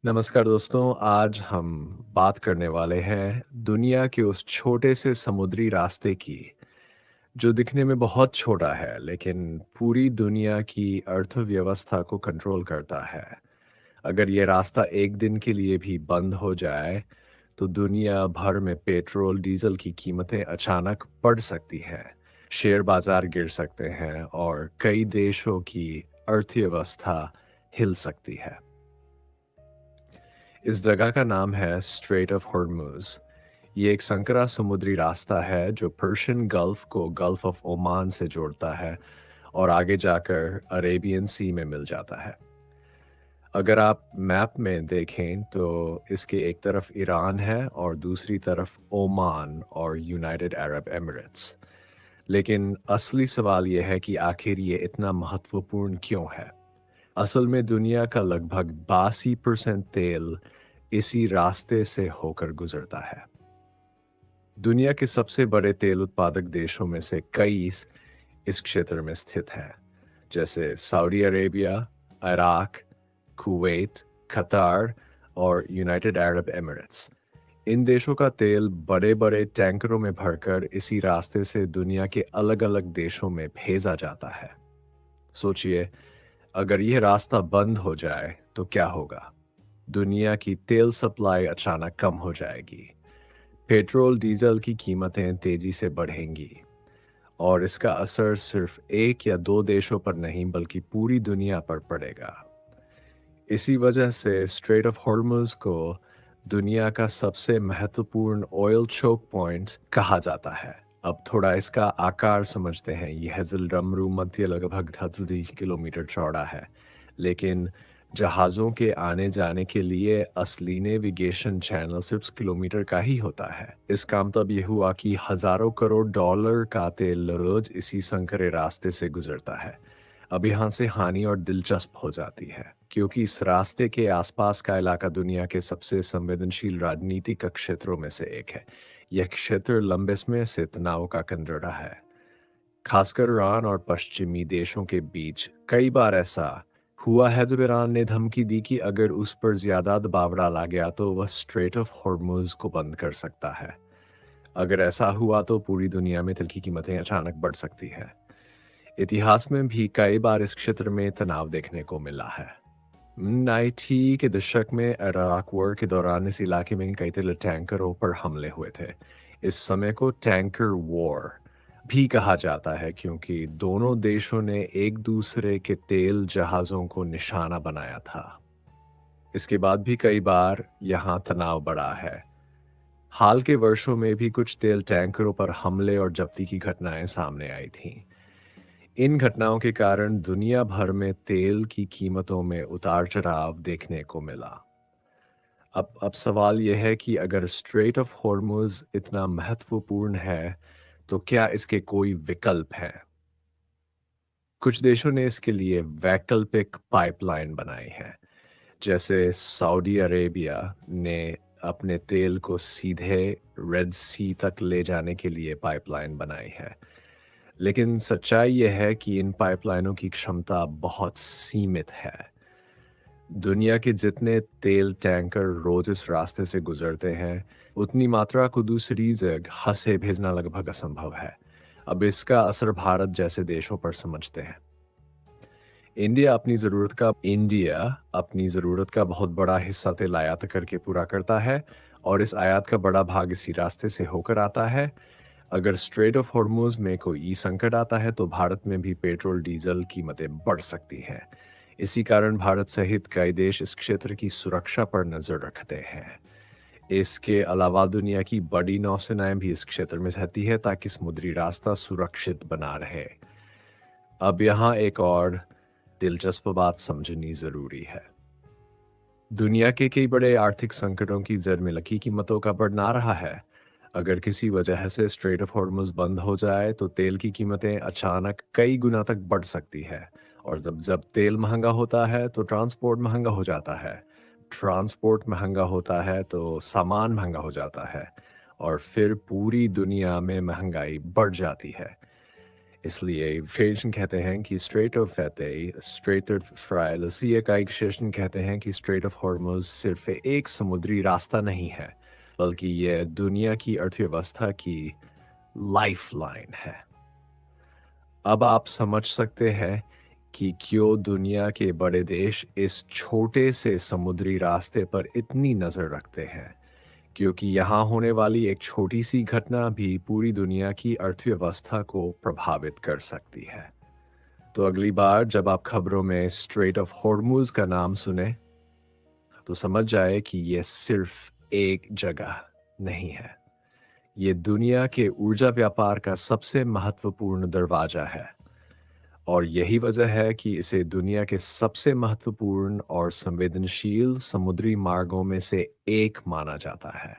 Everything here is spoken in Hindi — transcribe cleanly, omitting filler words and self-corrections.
नमस्कार दोस्तों, आज हम बात करने वाले हैं दुनिया के उस छोटे से समुद्री रास्ते की, जो दिखने में बहुत छोटा है, लेकिन पूरी दुनिया की अर्थव्यवस्था को कंट्रोल करता है। अगर ये रास्ता एक दिन के लिए भी बंद हो जाए, तो दुनिया भर में पेट्रोल, डीजल की कीमतें अचानक बढ़ सकती हैं, शेयर बाजार गिर सकते हैं और कई देशों की अर्थव्यवस्था हिल सकती है। इस जगह का नाम है स्ट्रेट ऑफ हॉर्मुज़। ये एक संकरा समुद्री रास्ता है जो पर्शियन गल्फ को गल्फ ऑफ ओमान से जोड़ता है और आगे जाकर अरेबियन सी में मिल जाता है। अगर आप मैप में देखें तो इसके एक तरफ ईरान है और दूसरी तरफ ओमान और यूनाइटेड अरब एमिरेट्स। लेकिन असली सवाल यह है कि आखिर ये इतना महत्वपूर्ण क्यों है? असल में दुनिया का लगभग 82% तेल इसी रास्ते से होकर गुजरता है। दुनिया के सबसे बड़े तेल उत्पादक देशों में से कई इस क्षेत्र में स्थित हैं, जैसे सऊदी अरेबिया, इराक, कुवैत, कतार और यूनाइटेड अरब एमिरेट्स। इन देशों का तेल बड़े-बड़े टैंकरों में भरकर इसी रास्ते से दुनिया के अलग-अलग देशों में भेजा जाता है। सोचिए, अगर यह रास्ता बंद हो जाए तो क्या होगा? दुनिया की तेल सप्लाई अचानक कम हो जाएगी। पेट्रोल, डीजल की कीमतें तेजी से बढ़ेंगी और इसका असर सिर्फ एक या दो देशों पर नहीं बल्कि पूरी दुनिया पर पड़ेगा। इसी वजह से स्ट्रेट ऑफ हॉर्मुज़ को दुनिया का सबसे महत्वपूर्ण ऑयल चोक पॉइंट कहा जाता है। अब थोड़ा इसका आकार समझते हैं। यह ज़िलडमरू मध्य लगभग 30 किलोमीटर चौड़ा है, लेकिन जहाज़ों के आने जाने के लिए असली नेविगेशन चैनल सिर्फ किलोमीटर का ही होता है। इसका मतलब ये हुआ कि हज़ारों करोड़ डॉलर का तेल रोज इसी संकरे रास्ते से गुजरता है। अब यहाँ से हानि और दिलचस्प हो जाती है, क्योंकि इस रास्ते के आसपास का इलाका दुनिया के सबसे संवेदनशील राजनीतिक क्षेत्रों में से एक है। यह क्षेत्र लंबे समय से तनाव का केंद्र रहा है, खासकर ईरान और पश्चिमी देशों के बीच। कई बार ऐसा हुआ है जब ईरान ने धमकी दी कि अगर उस पर ज्यादा दबाव डाला गया तो वह स्ट्रेट ऑफ हॉर्मुज़ को बंद कर सकता है। अगर ऐसा हुआ तो पूरी दुनिया में तेल की कीमतें अचानक बढ़ सकती है। इतिहास में भी कई बार इस क्षेत्र में तनाव देखने को मिला है। 90 के दशक में इराक वॉर के दौरान इस इलाके में कई तेल टैंकरों पर हमले हुए थे। इस समय को टैंकर वॉर भी कहा जाता है, क्योंकि दोनों देशों ने एक दूसरे के तेल जहाज़ों को निशाना बनाया था। इसके बाद भी कई बार यहाँ तनाव बढ़ा है। हाल के वर्षों में भी कुछ तेल टैंकरों पर हमले और जब्ती की घटनाएं सामने आई थीं। इन घटनाओं के कारण दुनिया भर में तेल की कीमतों में उतार-चढ़ाव देखने को मिला। अब सवाल यह है कि अगर स्ट्रेट ऑफ हॉर्मुज़ इतना महत्वपूर्ण है, तो क्या इसके कोई विकल्प हैं? कुछ देशों ने इसके लिए वैकल्पिक पाइपलाइन बनाई है, जैसे सऊदी अरेबिया ने अपने तेल को सीधे रेड सी तक ले जाने के लिए पाइपलाइन बनाई है। लेकिन सच्चाई यह है कि इन पाइपलाइनों की क्षमता बहुत सीमित है। दुनिया के जितने तेल टैंकर रोज इस रास्ते से गुजरते हैं, उतनी मात्रा को दूसरी जगह से भेजना लगभग असंभव है। अब इसका असर भारत जैसे देशों पर समझते हैं। इंडिया अपनी ज़रूरत का बहुत बड़ा हिस्सा तेल आयात करके पूरा करता है और इस आयात का बड़ा भाग इसी रास्ते से होकर आता है। अगर स्ट्रेट ऑफ हॉर्मुज़ में कोई संकट आता है तो भारत में भी पेट्रोल डीजल कीमतें बढ़ सकती हैं। इसी कारण भारत सहित कई देश इस क्षेत्र की सुरक्षा पर नजर रखते हैं। इसके अलावा दुनिया की बड़ी नौसेनाएं भी इस क्षेत्र में रहती है ताकि समुद्री रास्ता सुरक्षित बना रहे। अब यहाँ एक और दिलचस्प बात समझनी जरूरी है। दुनिया के कई बड़े आर्थिक संकटों की जड़ में लकी कीमतों का बढ़ना रहा है। अगर किसी वजह से स्ट्रेट ऑफ हॉर्मुज़ बंद हो जाए तो तेल की कीमतें अचानक कई गुना तक बढ़ सकती है, और जब जब तेल महंगा होता है तो ट्रांसपोर्ट महंगा हो जाता है। ट्रांसपोर्ट महंगा होता है तो सामान महंगा हो जाता है और फिर पूरी दुनिया में महंगाई बढ़ जाती है। इसलिए Friesen कहते हैं कि स्ट्रेट ऑफ फतेह स्ट्रेट ऑफ फ्राइलसी का एक सेशन कहते हैं कि स्ट्रेट ऑफ हॉर्मुज सिर्फ एक समुद्री रास्ता नहीं है, बल्कि यह दुनिया की अर्थव्यवस्था की लाइफ लाइन है। अब आप समझ सकते हैं कि क्यों दुनिया के बड़े देश इस छोटे से समुद्री रास्ते पर इतनी नज़र रखते हैं, क्योंकि यहाँ होने वाली एक छोटी सी घटना भी पूरी दुनिया की अर्थव्यवस्था को प्रभावित कर सकती है। तो अगली बार जब आप खबरों में स्ट्रेट ऑफ हॉर्मुज का नाम सुने, तो समझ जाए कि यह सिर्फ एक जगह नहीं है। ये दुनिया के ऊर्जा व्यापार का सबसे महत्वपूर्ण दरवाजा है, और यही वजह है कि इसे दुनिया के सबसे महत्वपूर्ण और संवेदनशील समुद्री मार्गों में से एक माना जाता है।